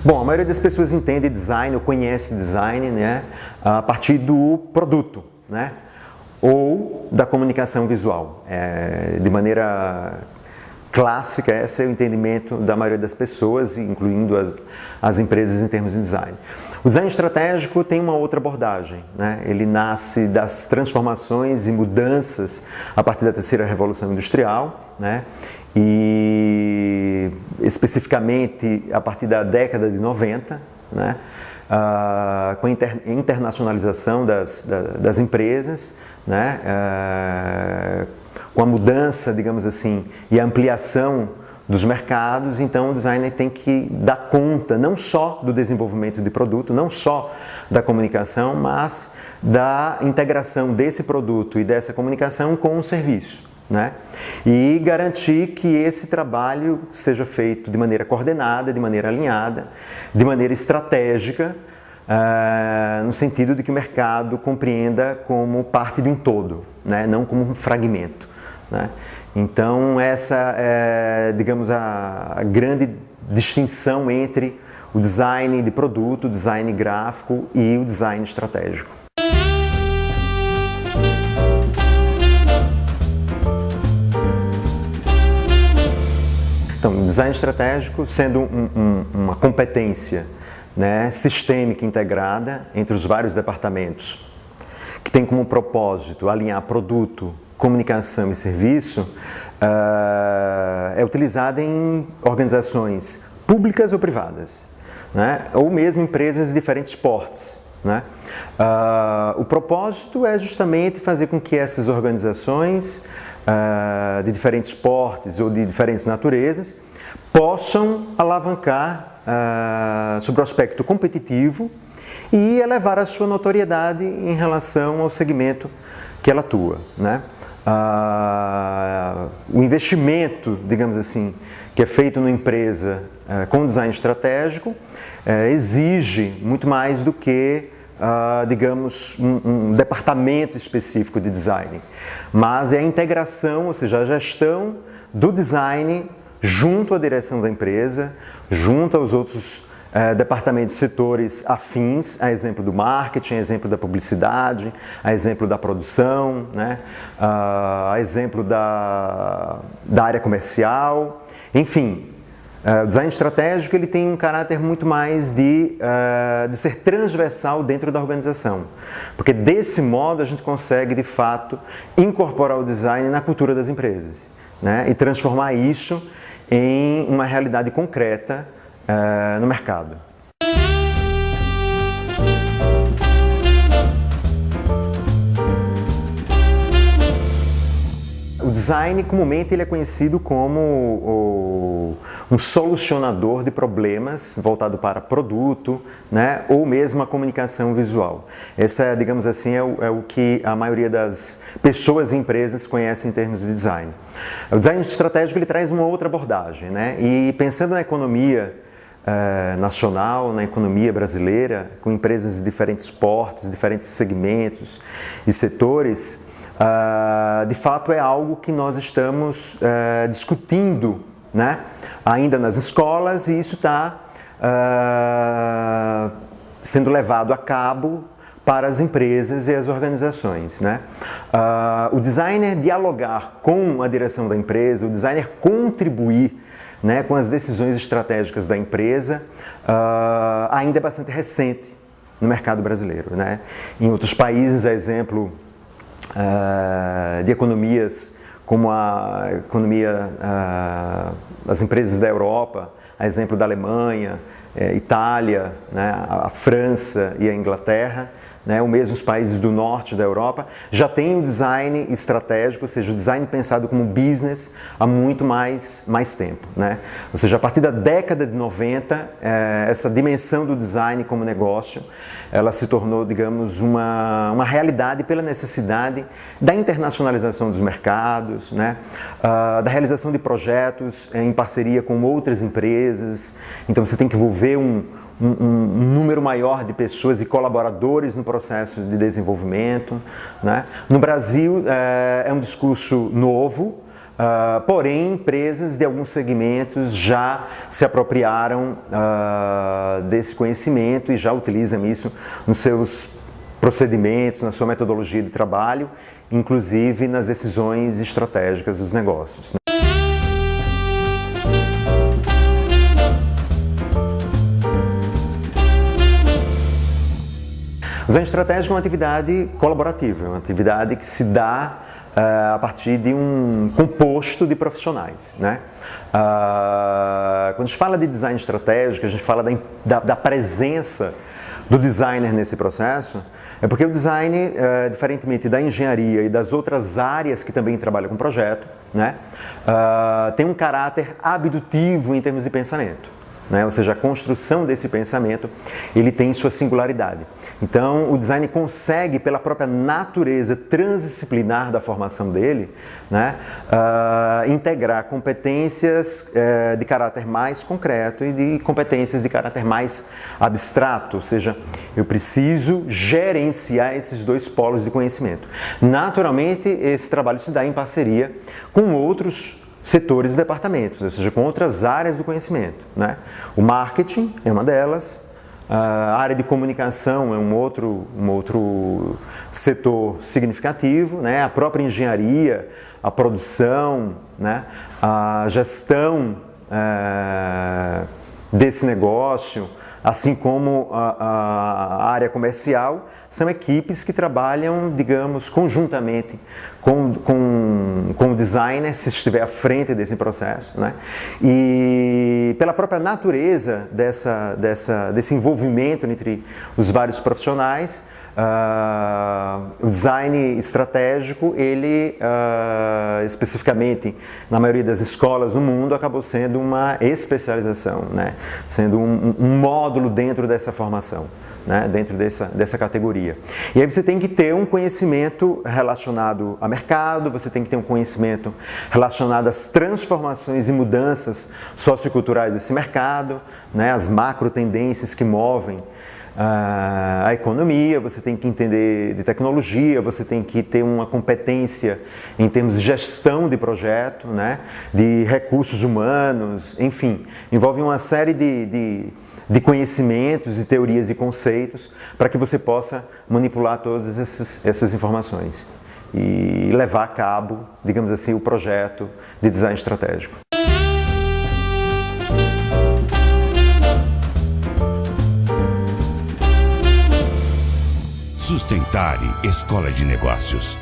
Bom, a maioria das pessoas entende design ou conhece design, né, a partir do produto, né, ou da comunicação visual. De maneira clássica, esse é o entendimento da maioria das pessoas, incluindo as empresas em termos de design. O design estratégico tem uma outra abordagem, né? Ele nasce das transformações e mudanças a partir da terceira revolução industrial, né? E especificamente a partir da década de 90, né? Com a internacionalização das empresas, né? Com a mudança, digamos assim, e a ampliação dos mercados, então o designer tem que dar conta não só do desenvolvimento de produto, não só da comunicação, mas da integração desse produto e dessa comunicação com o serviço, né? E garantir que esse trabalho seja feito de maneira coordenada, de maneira alinhada, de maneira estratégica, no sentido de que o mercado compreenda como parte de um todo, né? Não como um fragmento, né? Então essa é, digamos, a grande distinção entre o design de produto, o design gráfico e o design estratégico. Então, o design estratégico sendo uma competência, né, sistêmica integrada entre os vários departamentos, que tem como propósito alinhar produto, comunicação e serviço, é utilizada em organizações públicas ou privadas, né? Ou mesmo empresas de diferentes portes, né? O propósito é justamente fazer com que essas organizações de diferentes portes ou de diferentes naturezas possam alavancar sobre o aspecto competitivo e elevar a sua notoriedade em relação ao segmento que ela atua, né? O investimento, digamos assim, que é feito numa empresa com design estratégico exige muito mais do que, digamos, um departamento específico de design, mas é a integração, ou seja, a gestão do design junto à direção da empresa, junto aos outros departamentos, setores afins, a exemplo do marketing, a exemplo da publicidade, a exemplo da produção, né? A exemplo da área comercial, enfim. O design estratégico ele tem um caráter muito mais de ser transversal dentro da organização, porque desse modo a gente consegue de fato incorporar o design na cultura das empresas, né? E transformar isso em uma realidade concreta no mercado. O design, comumente, ele é conhecido como um solucionador de problemas voltado para produto, né, ou mesmo a comunicação visual. Essa, digamos assim, é o que a maioria das pessoas e empresas conhecem em termos de design. O design estratégico ele traz uma outra abordagem, né, e pensando na economia nacional, na economia brasileira, com empresas de diferentes portes, diferentes segmentos e setores, de fato é algo que nós estamos discutindo, né, ainda nas escolas, e isso está sendo levado a cabo para as empresas e as organizações, né? O designer dialogar com a direção da empresa, o designer contribuir, né, com as decisões estratégicas da empresa, ainda é bastante recente no mercado brasileiro, né? Em outros países, a exemplo de economias como a economia das empresas da Europa, a exemplo da Alemanha, Itália, né, a França e a Inglaterra, né, ou mesmo os países do norte da Europa, já tem um design estratégico, ou seja, o design pensado como business há muito mais tempo, né? Ou seja, a partir da década de 90, essa dimensão do design como negócio, ela se tornou, digamos, uma realidade pela necessidade da internacionalização dos mercados, né? Da realização de projetos em parceria com outras empresas. Então você tem que envolver um número maior de pessoas e colaboradores no processo de desenvolvimento, né? No Brasil é um discurso novo, Porém, empresas de alguns segmentos já se apropriaram desse conhecimento e já utilizam isso nos seus procedimentos, na sua metodologia de trabalho, inclusive nas decisões estratégicas dos negócios. O design estratégico é uma atividade colaborativa, é uma atividade que se dá a partir de um composto de profissionais, né? Quando a gente fala de design estratégico, a gente fala da presença do designer nesse processo, é porque o design, diferentemente da engenharia e das outras áreas que também trabalham com projeto, né, tem um caráter abdutivo em termos de pensamento. Né? Ou seja, a construção desse pensamento, ele tem sua singularidade. Então, o design consegue, pela própria natureza transdisciplinar da formação dele, né, integrar competências de caráter mais concreto e de competências de caráter mais abstrato. Ou seja, eu preciso gerenciar esses dois polos de conhecimento. Naturalmente, esse trabalho se dá em parceria com outros setores e departamentos, ou seja, com outras áreas do conhecimento, né? O marketing é uma delas, a área de comunicação é um outro setor significativo, né? A própria engenharia, a produção, né? A gestão desse negócio, assim como a área comercial, são equipes que trabalham, digamos, conjuntamente com o designer, se estiver à frente desse processo, né? E pela própria natureza desse envolvimento entre os vários profissionais, o design estratégico, ele especificamente na maioria das escolas no mundo acabou sendo uma especialização, né? Sendo um módulo dentro dessa formação, né? Dentro dessa categoria. E aí você tem que ter um conhecimento relacionado a mercado, você tem que ter um conhecimento relacionado às transformações e mudanças socioculturais desse mercado, né? As macro tendências que movem a economia, você tem que entender de tecnologia, você tem que ter uma competência em termos de gestão de projeto, né, de recursos humanos, enfim, envolve uma série de conhecimentos, de teorias e conceitos para que você possa manipular todas essas informações e levar a cabo, digamos assim, o projeto de design estratégico. Sustentare Escola de Negócios.